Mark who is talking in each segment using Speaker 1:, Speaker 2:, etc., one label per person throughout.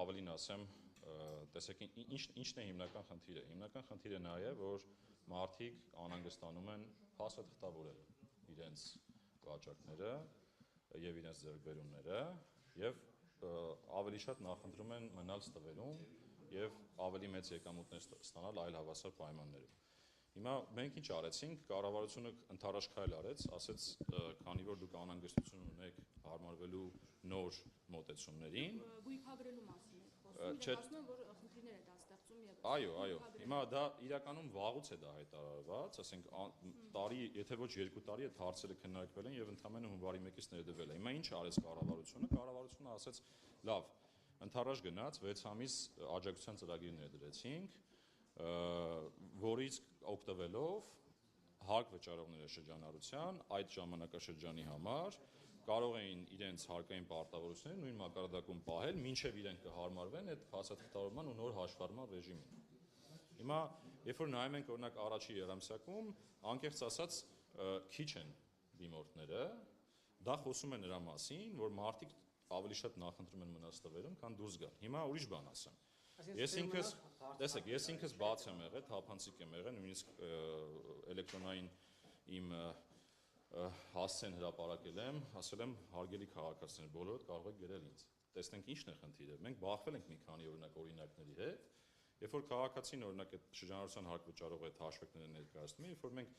Speaker 1: ավելին ասեմ, տեսեք, ինչն է հիմնական խնդիրը։ Հիմնական խնդիրը նա է, որ մարդիկ անհանգստանում են փաստաթղթավորել իրենց վաճառքները եւ իրենց ձեռքբերումները եւ ավելի շատ նախընտրում են մնալ ստվերում եւ ավելի մեծ եկամուտներ ստանալ այլ հավասար պայմաններով։ Հիմա մենք ինչ արեցինք, կառավարությունը ընդառաջ քայլ արեց, ասեց, քանի որ դուք անհանգստություն ունեք հարմարվելու նոր մոտեցումներին,
Speaker 2: գույքագրելու մասին եք խոսում, իրենք ասում են, որ խնդիրներ է դա ստեղծում եւ
Speaker 1: Այո, հիմա դա իրականում վաղուց է դա հայտարարված, ասենք եթե ոչ 2 տարի այդ հարցերը քննարկվել են եւ ընդամենը հունվարի 1-ից ներդրվել է։ Հիմա ինչ արեց կառավարությունը։ Կառավարությունը ասեց, լավ, ընդառաջ գնաց 6 ամիս աջակցության ծրագիր ներդրեցինք, որից օգտվելով հարկ վճարողների շրջանառության այդ ժամանակաշրջանի համար կարող էին իրենց հարկային պարտավորությունները նույն մակարդակում պահել, մինչև իրենք կհարմարվեն այդ փաստաթղթավորման ու նոր հաշվառման ռեժիմին։ Հիմա, երբ որ նայում ենք օրինակ առաջի երամսյակում, անկեղծ ասած, քիչ են դիմորդները, դա խոսում է նրա մասին, որ մարդիկ ավելի շատ նախընտրում են մնալ ստվերում, քան դուրս գալ։ Հիմա ուրիշ բան ասեմ։ Ես ինքս բաց եմ եղել, թափանցիկ եմ եղել, նույնիսկ էլեկտրոնային իմ հասցեն հրապարակել եմ, ասել եմ հարգելի քաղաքացիներ, բոլորդ կարող եք գրել ինձ։ Տեսնենք ինչն է խնդիրը։ Մենք բախվել ենք մի քանի օրինակների հետ, երբ որ քաղաքացին օրինակ այդ շրջանառության հարկ վճարող այդ հաշվեկները ներկայացնում է, երբ որ մենք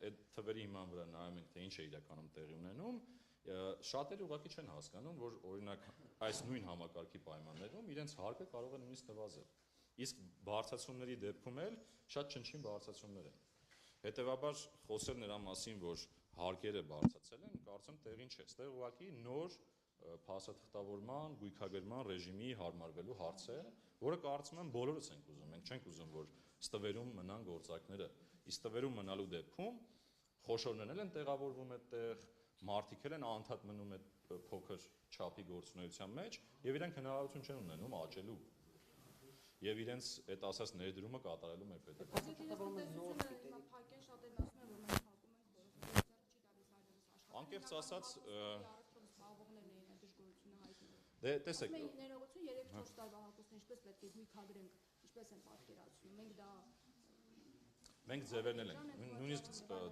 Speaker 1: այդ թվերի հիման վրա նայում ենք, թե ինչ է իրականում տեղի ունենում, շատերը ուղղակի չեն հասկանում, որ օրինակ այս նույն համակարգի պայմաններում իրենց հարկը կարող է նույնիսկ նվազել։ Իսկ բարձրացումների դեպքում էլ շատ չնչին բարձրացումներ են։ Հետևաբար խոսել նրա մասին, որ հարկերը բարձրացել են, կարծեմ տեղին չէ։ Այստեղ ուղղակի նոր փաստաթղթավորման, գույքագրման ռեժիմի հարմարվելու հարց է, որը կարծում եմ բոլորս ենք ուզում։ Մենք չենք ուզում, որ ստվերում մնան գործարքները։ Իսկ ստվերում մնալու դեպքում խոշորներն են տեղավորվում այդտեղ, մարդիկ են անդադ մնում այդ փոքր չափի գործունեության մեջ եւ իրենք հնարավորություն չեն ունենում աճելու եւ իրենց այդ ասած ներդրումը կատարելու մեր պետական։ Անկեղծ ասած, դե տեսեք,
Speaker 2: ներողություն 3-4 տարվա հագուստն ինչպես պետք է գույքագրենք, ինչպես են պատկերացնում։
Speaker 1: Մենք ձևերնել ենք, նույնիսկ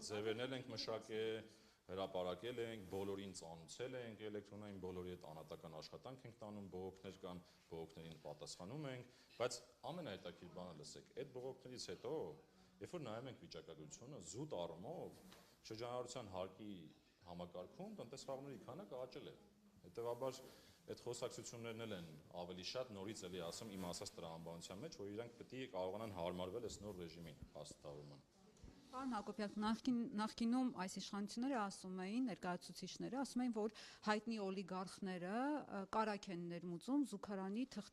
Speaker 1: ձևերնել ենք մշակել, հրապարակել ենք, բոլորին ծանուցել ենք էլեկտրոնային, բոլորի հետ անհատական աշխատանք ենք տանում, բողոքներ կան, բողոքներին պատասխանում ենք, բայց ամենահետաքրքիր բանը լսեք, այդ բողոքներից հետո, երբ որ նայում ենք վիճակագրությունը, զուտ առումով շրջանառության հարկի համակարգում տնտեսվողների քանակը աճել է։ Հետևաբար այդ խոսակցություններն էլ են ավելի շատ նորից էլի ասեմ իմ ասած տրամաբանության մեջ, որ իրանք պետք է կարողանան հարմարվել այս նոր ռեժիմին հաստատավորման։
Speaker 3: Պարոն Հակոբյան, նախկինում այս իշխանությունները ասում էին, ներկայացուցիչները ասում էին, որ հայտնի օլիգարխները կարագ են ներմուծում զուգարանի թղթի